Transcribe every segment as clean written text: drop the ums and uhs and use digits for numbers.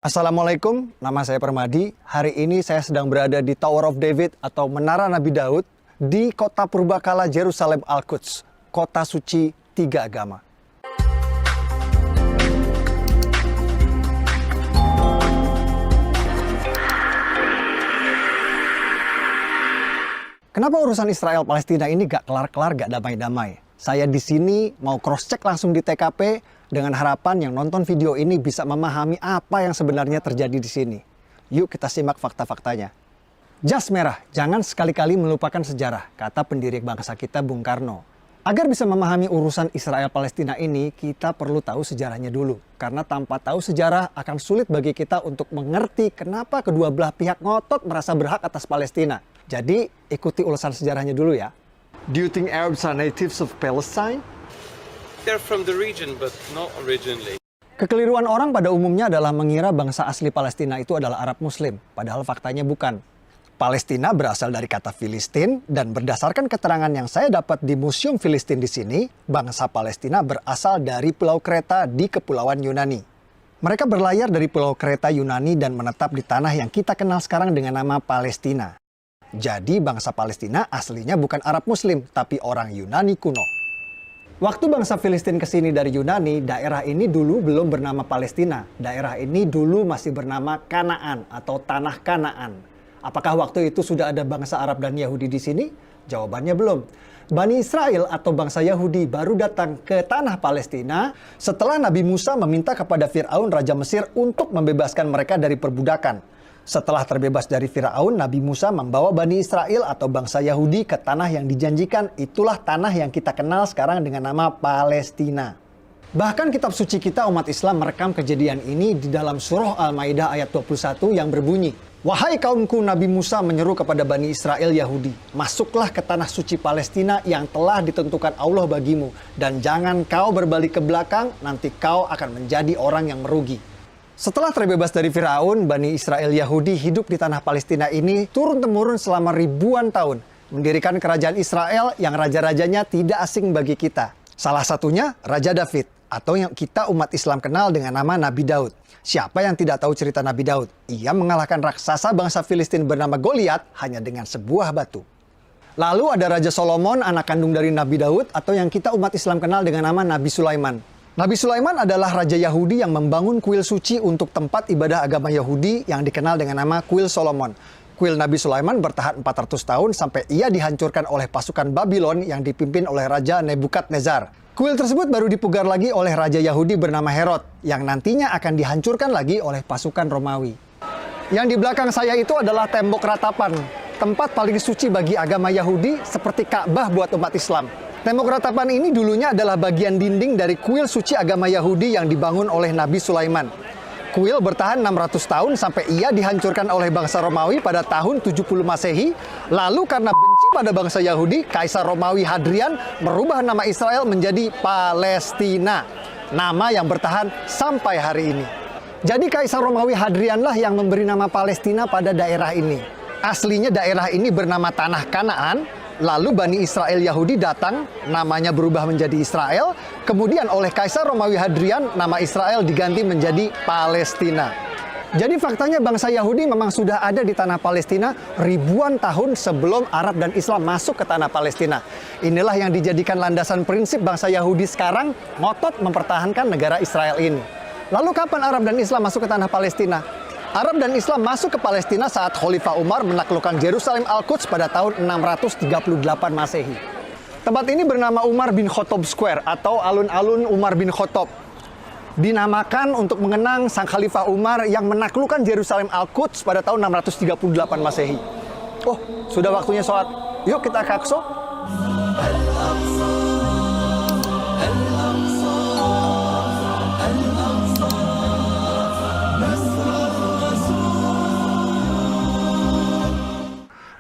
Assalamualaikum, nama saya Permadi. Hari ini saya sedang berada di Tower of David atau Menara Nabi Daud di kota purbakala Yerusalem Al-Quds, kota suci tiga agama. Kenapa urusan Israel-Palestina ini gak kelar-kelar, gak damai-damai? Saya di sini mau cross-check langsung di TKP dengan harapan yang nonton video ini bisa memahami apa yang sebenarnya terjadi di sini. Yuk kita simak fakta-faktanya. Jas merah, jangan sekali-kali melupakan sejarah, kata pendiri bangsa kita Bung Karno. Agar bisa memahami urusan Israel-Palestina ini, kita perlu tahu sejarahnya dulu. Karena tanpa tahu sejarah akan sulit bagi kita untuk mengerti kenapa kedua belah pihak ngotot merasa berhak atas Palestina. Jadi ikuti ulasan sejarahnya dulu ya. Do you think Arabs are natives of Palestine? They're from the region, but not originally. Kekeliruan orang pada umumnya adalah mengira bangsa asli Palestina itu adalah Arab Muslim, padahal faktanya bukan. Palestina berasal dari kata Filistin, dan berdasarkan keterangan yang saya dapat di Museum Filistin di sini, bangsa Palestina berasal dari Pulau Kreta di Kepulauan Yunani. Mereka berlayar dari Pulau Kreta Yunani dan menetap di tanah yang kita kenal sekarang dengan nama Palestina. Jadi bangsa Palestina aslinya bukan Arab Muslim, tapi orang Yunani kuno. Waktu bangsa Filistin kesini dari Yunani, daerah ini dulu belum bernama Palestina. Daerah ini dulu masih bernama Kanaan atau Tanah Kanaan. Apakah waktu itu sudah ada bangsa Arab dan Yahudi di sini? Jawabannya belum. Bani Israel atau bangsa Yahudi baru datang ke tanah Palestina setelah Nabi Musa meminta kepada Fir'aun Raja Mesir untuk membebaskan mereka dari perbudakan. Setelah terbebas dari Firaun, Nabi Musa membawa Bani Israel atau bangsa Yahudi ke tanah yang dijanjikan. Itulah tanah yang kita kenal sekarang dengan nama Palestina. Bahkan kitab suci kita umat Islam merekam kejadian ini di dalam surah Al-Maidah ayat 21 yang berbunyi, "Wahai kaumku, Nabi Musa menyeru kepada Bani Israel Yahudi, masuklah ke tanah suci Palestina yang telah ditentukan Allah bagimu, dan jangan kau berbalik ke belakang, nanti kau akan menjadi orang yang merugi." Setelah terbebas dari Firaun, Bani Israel Yahudi hidup di tanah Palestina ini turun-temurun selama ribuan tahun, mendirikan kerajaan Israel yang raja-rajanya tidak asing bagi kita. Salah satunya Raja David, atau yang kita umat Islam kenal dengan nama Nabi Daud. Siapa yang tidak tahu cerita Nabi Daud? Ia mengalahkan raksasa bangsa Filistin bernama Goliat hanya dengan sebuah batu. Lalu ada Raja Solomon, anak kandung dari Nabi Daud, atau yang kita umat Islam kenal dengan nama Nabi Sulaiman. Nabi Sulaiman adalah raja Yahudi yang membangun kuil suci untuk tempat ibadah agama Yahudi yang dikenal dengan nama Kuil Solomon. Kuil Nabi Sulaiman bertahan 400 tahun sampai ia dihancurkan oleh pasukan Babylon yang dipimpin oleh Raja Nebukadnezar. Kuil tersebut baru dipugar lagi oleh raja Yahudi bernama Herod yang nantinya akan dihancurkan lagi oleh pasukan Romawi. Yang di belakang saya itu adalah tembok ratapan, tempat paling suci bagi agama Yahudi seperti Ka'bah buat umat Islam. Tembok ratapan ini dulunya adalah bagian dinding dari kuil suci agama Yahudi yang dibangun oleh Nabi Sulaiman. Kuil bertahan 600 tahun sampai ia dihancurkan oleh bangsa Romawi pada tahun 70 Masehi. Lalu karena benci pada bangsa Yahudi, Kaisar Romawi Hadrian merubah nama Israel menjadi Palestina. Nama yang bertahan sampai hari ini. Jadi Kaisar Romawi Hadrianlah yang memberi nama Palestina pada daerah ini. Aslinya daerah ini bernama Tanah Kanaan. Lalu Bani Israel Yahudi datang, namanya berubah menjadi Israel. Kemudian oleh Kaisar Romawi Hadrian, nama Israel diganti menjadi Palestina. Jadi faktanya bangsa Yahudi memang sudah ada di tanah Palestina ribuan tahun sebelum Arab dan Islam masuk ke tanah Palestina. Inilah yang dijadikan landasan prinsip bangsa Yahudi sekarang ngotot mempertahankan negara Israel ini. Lalu kapan Arab dan Islam masuk ke tanah Palestina? Arab dan Islam masuk ke Palestina saat Khalifah Umar menaklukkan Yerusalem Al-Quds pada tahun 638 Masehi. Tempat ini bernama Umar bin Khattab Square atau alun-alun Umar bin Khattab. Dinamakan untuk mengenang sang Khalifah Umar yang menaklukkan Yerusalem Al-Quds pada tahun 638 Masehi. Oh, sudah waktunya sholat. Yuk kita ke Aqsa.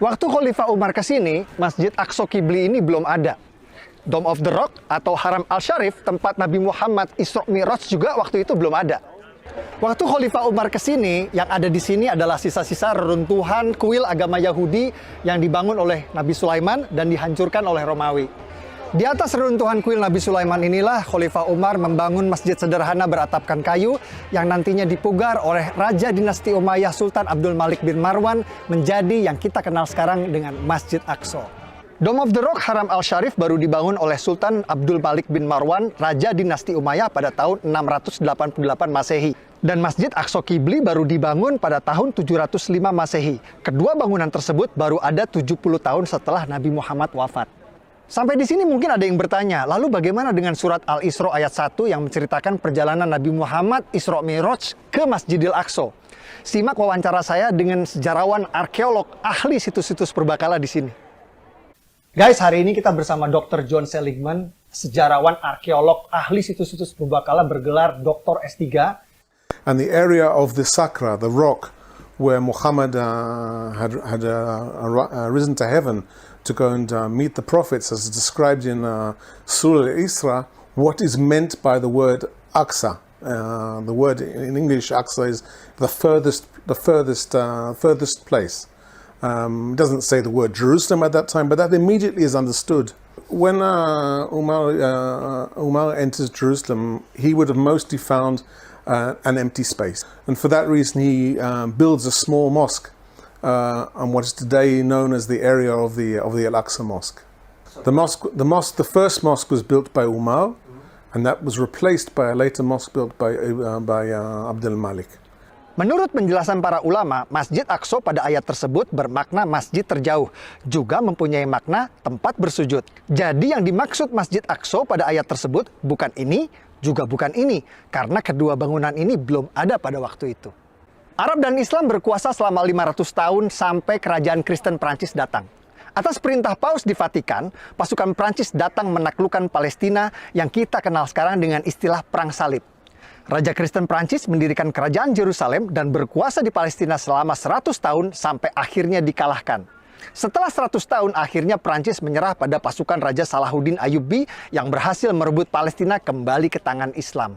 Waktu Khalifah Umar ke sini, Masjid Aqsa Qibli ini belum ada. Dome of the Rock atau Haram Al-Sharif, tempat Nabi Muhammad Isra Mi'raj juga waktu itu belum ada. Waktu Khalifah Umar ke sini, yang ada di sini adalah sisa-sisa reruntuhan kuil agama Yahudi yang dibangun oleh Nabi Sulaiman dan dihancurkan oleh Romawi. Di atas reruntuhan kuil Nabi Sulaiman inilah Khalifah Umar membangun masjid sederhana beratapkan kayu yang nantinya dipugar oleh Raja Dinasti Umayyah Sultan Abdul Malik bin Marwan menjadi yang kita kenal sekarang dengan Masjid Aqsa. Dome of the Rock Haram Al-Sharif baru dibangun oleh Sultan Abdul Malik bin Marwan, Raja Dinasti Umayyah pada tahun 688 Masehi. Dan Masjid Aqsa Qibli baru dibangun pada tahun 705 Masehi. Kedua bangunan tersebut baru ada 70 tahun setelah Nabi Muhammad wafat. Sampai di sini mungkin ada yang bertanya, lalu bagaimana dengan surat Al-Isra ayat 1 yang menceritakan perjalanan Nabi Muhammad Isra Mi'raj ke Masjidil Aqsa? Simak wawancara saya dengan sejarawan arkeolog ahli situs-situs purbakala di sini. Guys, hari ini kita bersama Dr. John Seligman, sejarawan arkeolog ahli situs-situs purbakala bergelar Dr. S3. And the area of the Sakra, the rock where Muhammad had risen to heaven to go and meet the prophets, as described in Surah Al-Isra, what is meant by the word Aqsa. The word in English, Aqsa, is the furthest place. It doesn't say the word Jerusalem at that time, but that immediately is understood. When Umar enters Jerusalem, he would have mostly found an empty space, and for that reason he builds a small mosque on what is today known as the area of the Al-Aqsa Mosque. The first mosque was built by Umar, and that was replaced by a later mosque built by Abdul Malik. Menurut penjelasan para ulama, Masjid Aqsa pada ayat tersebut bermakna masjid terjauh, juga mempunyai makna tempat bersujud. Jadi yang dimaksud Masjid Aqsa pada ayat tersebut bukan ini, juga bukan ini, karena kedua bangunan ini belum ada pada waktu itu. Arab dan Islam berkuasa selama 500 tahun sampai kerajaan Kristen Prancis datang. Atas perintah Paus di Vatikan, pasukan Prancis datang menaklukkan Palestina yang kita kenal sekarang dengan istilah Perang Salib. Raja Kristen Prancis mendirikan kerajaan Yerusalem dan berkuasa di Palestina selama 100 tahun sampai akhirnya dikalahkan. Setelah 100 tahun, akhirnya Prancis menyerah pada pasukan Raja Salahuddin Ayyubi yang berhasil merebut Palestina kembali ke tangan Islam.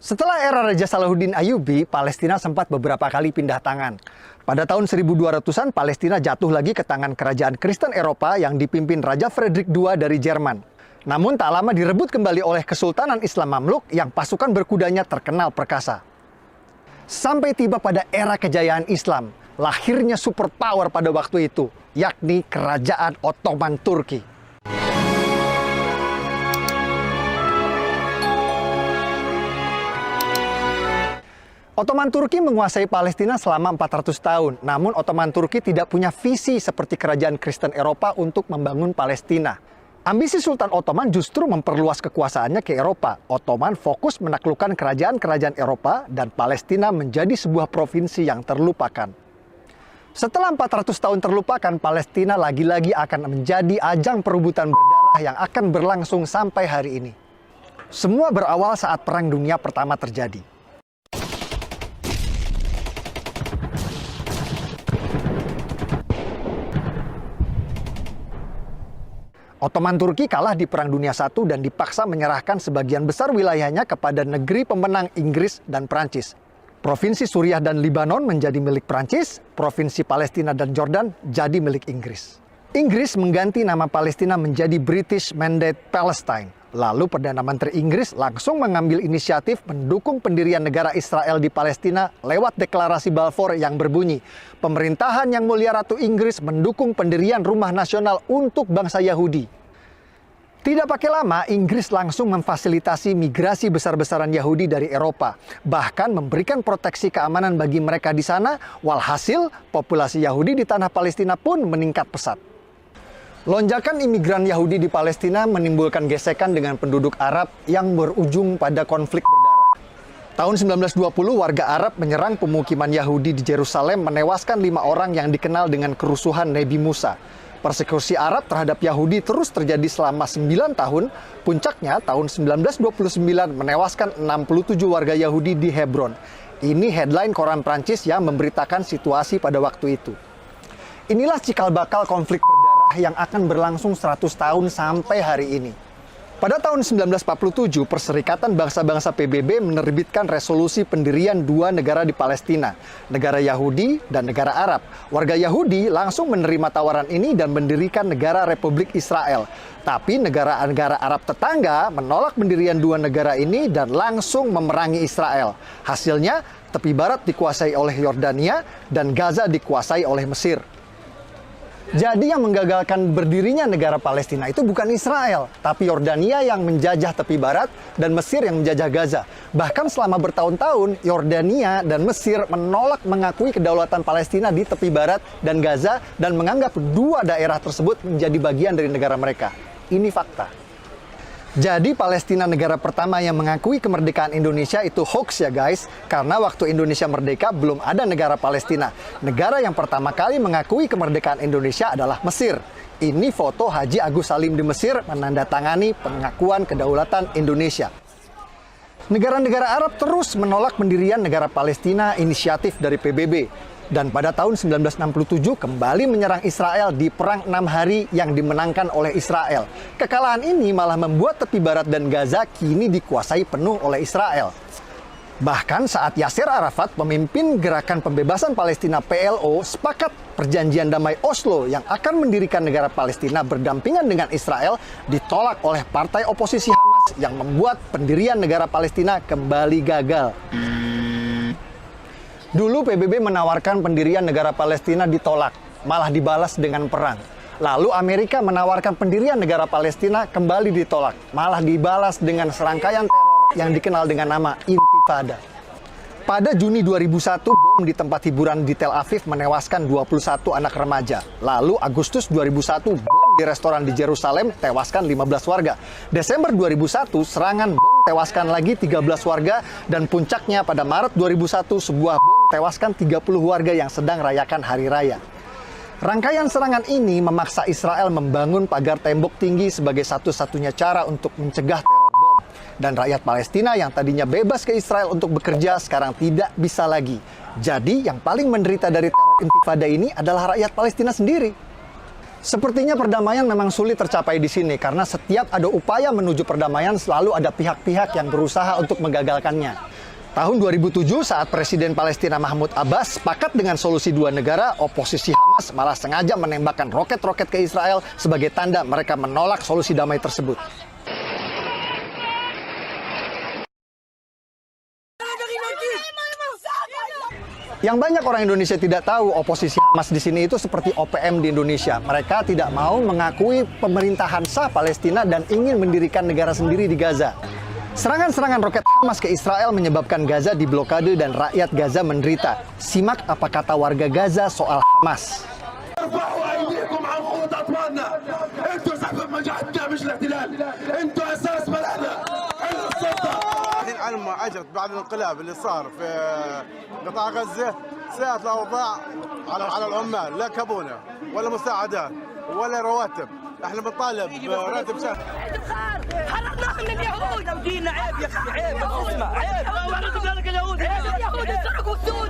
Setelah era Raja Salahuddin Ayyubi, Palestina sempat beberapa kali pindah tangan. Pada tahun 1200-an, Palestina jatuh lagi ke tangan kerajaan Kristen Eropa yang dipimpin Raja Frederick II dari Jerman. Namun tak lama direbut kembali oleh Kesultanan Islam Mamluk yang pasukan berkudanya terkenal perkasa. Sampai tiba pada era kejayaan Islam, lahirnya superpower pada waktu itu, yakni Kerajaan Ottoman Turki. Ottoman Turki menguasai Palestina selama 400 tahun. Namun Ottoman Turki tidak punya visi seperti kerajaan Kristen Eropa untuk membangun Palestina. Ambisi Sultan Ottoman justru memperluas kekuasaannya ke Eropa. Ottoman fokus menaklukkan kerajaan-kerajaan Eropa dan Palestina menjadi sebuah provinsi yang terlupakan. Setelah 400 tahun terlupakan, Palestina lagi-lagi akan menjadi ajang perebutan berdarah yang akan berlangsung sampai hari ini. Semua berawal saat Perang Dunia Pertama terjadi. Ottoman Turki kalah di Perang Dunia I dan dipaksa menyerahkan sebagian besar wilayahnya kepada negeri pemenang Inggris dan Prancis. Provinsi Suriah dan Libanon menjadi milik Prancis, Provinsi Palestina dan Jordan jadi milik Inggris. Inggris mengganti nama Palestina menjadi British Mandate Palestine. Lalu Perdana Menteri Inggris langsung mengambil inisiatif mendukung pendirian negara Israel di Palestina lewat deklarasi Balfour yang berbunyi, "Pemerintahan Yang Mulia Ratu Inggris mendukung pendirian rumah nasional untuk bangsa Yahudi." Tidak pakai lama, Inggris langsung memfasilitasi migrasi besar-besaran Yahudi dari Eropa, bahkan memberikan proteksi keamanan bagi mereka di sana, walhasil populasi Yahudi di tanah Palestina pun meningkat pesat. Lonjakan imigran Yahudi di Palestina menimbulkan gesekan dengan penduduk Arab yang berujung pada konflik berdarah. Tahun 1920, warga Arab menyerang pemukiman Yahudi di Yerusalem, menewaskan 5 orang yang dikenal dengan kerusuhan Nabi Musa. Persekusi Arab terhadap Yahudi terus terjadi selama 9 tahun. Puncaknya tahun 1929 menewaskan 67 warga Yahudi di Hebron. Ini headline koran Prancis yang memberitakan situasi pada waktu itu. Inilah cikal bakal konflik berdarah yang akan berlangsung 100 tahun sampai hari ini. Pada tahun 1947, Perserikatan Bangsa-Bangsa PBB menerbitkan resolusi pendirian dua negara di Palestina, negara Yahudi dan negara Arab. Warga Yahudi langsung menerima tawaran ini dan mendirikan negara Republik Israel. Tapi negara-negara Arab tetangga menolak pendirian dua negara ini dan langsung memerangi Israel. Hasilnya, tepi barat dikuasai oleh Yordania dan Gaza dikuasai oleh Mesir. Jadi yang menggagalkan berdirinya negara Palestina itu bukan Israel, tapi Yordania yang menjajah tepi barat dan Mesir yang menjajah Gaza. Bahkan selama bertahun-tahun, Yordania dan Mesir menolak mengakui kedaulatan Palestina di tepi barat dan Gaza dan menganggap dua daerah tersebut menjadi bagian dari negara mereka. Ini fakta. Jadi Palestina negara pertama yang mengakui kemerdekaan Indonesia itu hoax ya guys. Karena waktu Indonesia merdeka belum ada negara Palestina. Negara yang pertama kali mengakui kemerdekaan Indonesia adalah Mesir. Ini foto Haji Agus Salim di Mesir menandatangani pengakuan kedaulatan Indonesia. Negara-negara Arab terus menolak pendirian negara Palestina inisiatif dari PBB. Dan pada tahun 1967 kembali menyerang Israel di Perang 6 Hari yang dimenangkan oleh Israel. Kekalahan ini malah membuat tepi barat dan Gaza kini dikuasai penuh oleh Israel. Bahkan saat Yasser Arafat, pemimpin Gerakan Pembebasan Palestina PLO, sepakat perjanjian damai Oslo yang akan mendirikan negara Palestina berdampingan dengan Israel ditolak oleh partai oposisi Hamas yang membuat pendirian negara Palestina kembali gagal. Dulu PBB menawarkan pendirian negara Palestina ditolak, malah dibalas dengan perang. Lalu Amerika menawarkan pendirian negara Palestina kembali ditolak, malah dibalas dengan serangkaian teror yang dikenal dengan nama Intifada. Pada Juni 2001, bom di tempat hiburan di Tel Aviv menewaskan 21 anak remaja. Lalu Agustus 2001, bom di restoran di Yerusalem tewaskan 15 warga. Desember 2001, serangan bom tewaskan lagi 13 warga. Dan puncaknya pada Maret 2001, sebuah bom tewaskan 30 warga yang sedang rayakan Hari Raya. Rangkaian serangan ini memaksa Israel membangun pagar tembok tinggi sebagai satu-satunya cara untuk mencegah teror bom. Dan rakyat Palestina yang tadinya bebas ke Israel untuk bekerja sekarang tidak bisa lagi. Jadi yang paling menderita dari teror Intifada ini adalah rakyat Palestina sendiri. Sepertinya perdamaian memang sulit tercapai di sini karena setiap ada upaya menuju perdamaian selalu ada pihak-pihak yang berusaha untuk menggagalkannya. Tahun 2007 saat Presiden Palestina Mahmud Abbas sepakat dengan solusi dua negara, oposisi Hamas malah sengaja menembakkan roket-roket ke Israel sebagai tanda mereka menolak solusi damai tersebut. Yang banyak orang Indonesia tidak tahu, oposisi Hamas di sini itu seperti OPM di Indonesia. Mereka tidak mau mengakui pemerintahan sah Palestina dan ingin mendirikan negara sendiri di Gaza. Serangan-serangan roket Hamas ke Israel menyebabkan Gaza diblokade dan rakyat Gaza menderita. Simak apa kata warga Gaza soal Hamas. على ما اجت بعد الانقلاب اللي صار في قطاع غزه ساءت الاوضاع على العمال، لا كابونه ولا مساعدات ولا رواتب. احنا بنطالب براتب شهر. حررناهم من اليهود. دينا عيب يا اخي، عيب اسمع، عيب اليهود سرقوا السود.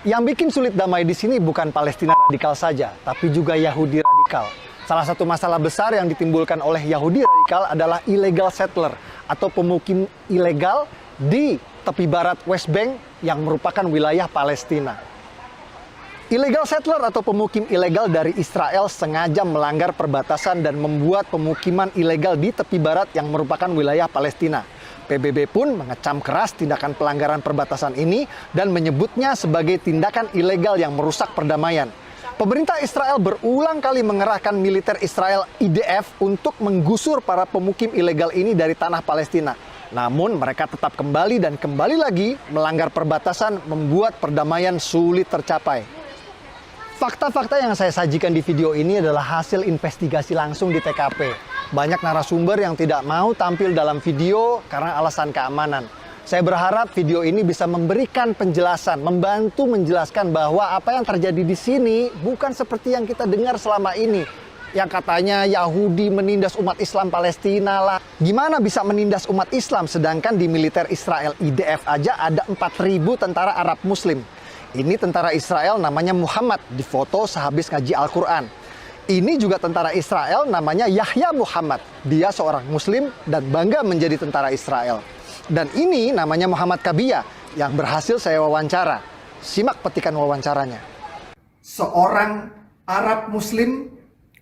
Yang bikin sulit damai di sini bukan Palestina radikal saja, tapi juga Yahudi radikal. Salah satu masalah besar yang ditimbulkan oleh Yahudi radikal adalah illegal settler atau pemukim ilegal di tepi barat West Bank yang merupakan wilayah Palestina. Illegal settler atau pemukim ilegal dari Israel sengaja melanggar perbatasan dan membuat pemukiman ilegal di tepi barat yang merupakan wilayah Palestina. PBB pun mengecam keras tindakan pelanggaran perbatasan ini dan menyebutnya sebagai tindakan ilegal yang merusak perdamaian. Pemerintah Israel berulang kali mengerahkan militer Israel IDF untuk menggusur para pemukim ilegal ini dari tanah Palestina. Namun mereka tetap kembali dan kembali lagi melanggar perbatasan, membuat perdamaian sulit tercapai. Fakta-fakta yang saya sajikan di video ini adalah hasil investigasi langsung di TKP. Banyak narasumber yang tidak mau tampil dalam video karena alasan keamanan. Saya berharap video ini bisa memberikan penjelasan, membantu menjelaskan bahwa apa yang terjadi di sini bukan seperti yang kita dengar selama ini. Yang katanya Yahudi menindas umat Islam Palestina lah. Gimana bisa menindas umat Islam sedangkan di militer Israel IDF aja ada 4.000 tentara Arab Muslim. Ini tentara Israel namanya Muhammad, difoto sehabis ngaji Al-Quran. Ini juga tentara Israel, namanya Yahya Muhammad. Dia seorang Muslim dan bangga menjadi tentara Israel. Dan ini namanya Muhammad Kabia yang berhasil saya wawancara. Simak petikan wawancaranya. Seorang Arab Muslim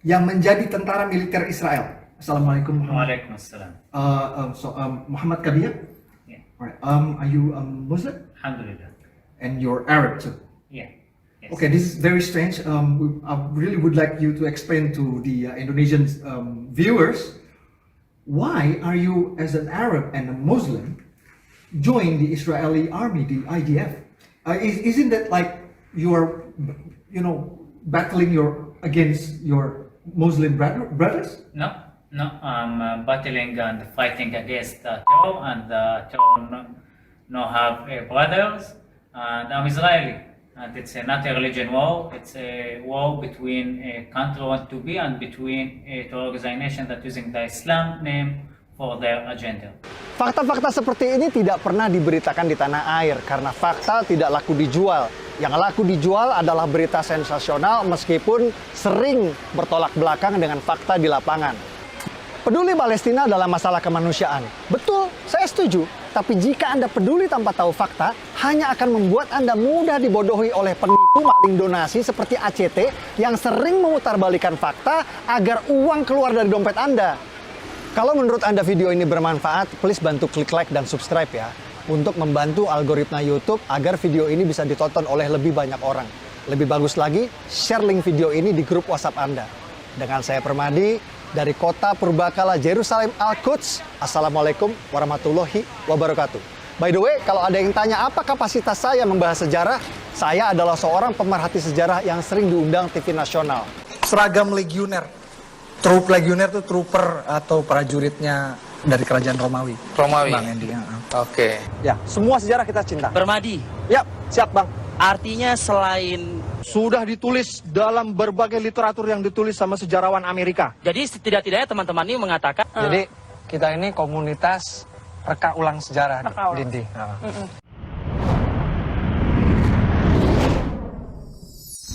yang menjadi tentara militer Israel. Assalamualaikum. Waalaikumsalam. Muhammad Kabia. Yeah. Alright. Are you Muslim? Alhamdulillah. And you're Arab too. Yeah. Yes. Okay, this is very strange. I really would like you to explain to the Indonesian viewers, why are you, as an Arab and a Muslim, join the Israeli army, the IDF? Isn't that like you are, battling against your Muslim brothers? No, I'm battling and fighting against the terror, and the terror no have brothers, and I'm Israeli. And it's not a religion war, it's a war between a country want to be and between a organization that using the Islam name for their agenda. Fakta-fakta seperti ini tidak pernah diberitakan di tanah air karena fakta tidak laku dijual. Yang laku dijual adalah berita sensasional meskipun sering bertolak belakang dengan fakta di lapangan. Peduli Palestina dalam masalah kemanusiaan. Betul, saya setuju. Tapi jika Anda peduli tanpa tahu fakta, hanya akan membuat Anda mudah dibodohi oleh penipu maling donasi seperti ACT yang sering memutarbalikan fakta agar uang keluar dari dompet Anda. Kalau menurut Anda video ini bermanfaat, please bantu klik like dan subscribe ya. Untuk membantu algoritma YouTube agar video ini bisa ditonton oleh lebih banyak orang. Lebih bagus lagi, share link video ini di grup WhatsApp Anda. Dengan saya Permadi, dari kota Purbakala Jerusalem Al-Quds. Assalamualaikum warahmatullahi wabarakatuh. By the way, kalau ada yang tanya apa kapasitas saya membahas sejarah, saya adalah seorang pemerhati sejarah yang sering diundang TV nasional. Seragam legioner. Trup legioner itu trooper atau prajuritnya dari kerajaan Romawi. Romawi. Bang Andy. Oke. Ya, semua sejarah kita cinta. Permadi, Ya, siap Bang. artinya selain sudah ditulis dalam berbagai literatur yang ditulis sama sejarawan Amerika. jadi setidak-tidaknya teman-teman ini mengatakan Jadi kita ini komunitas reka ulang sejarah, Dindi.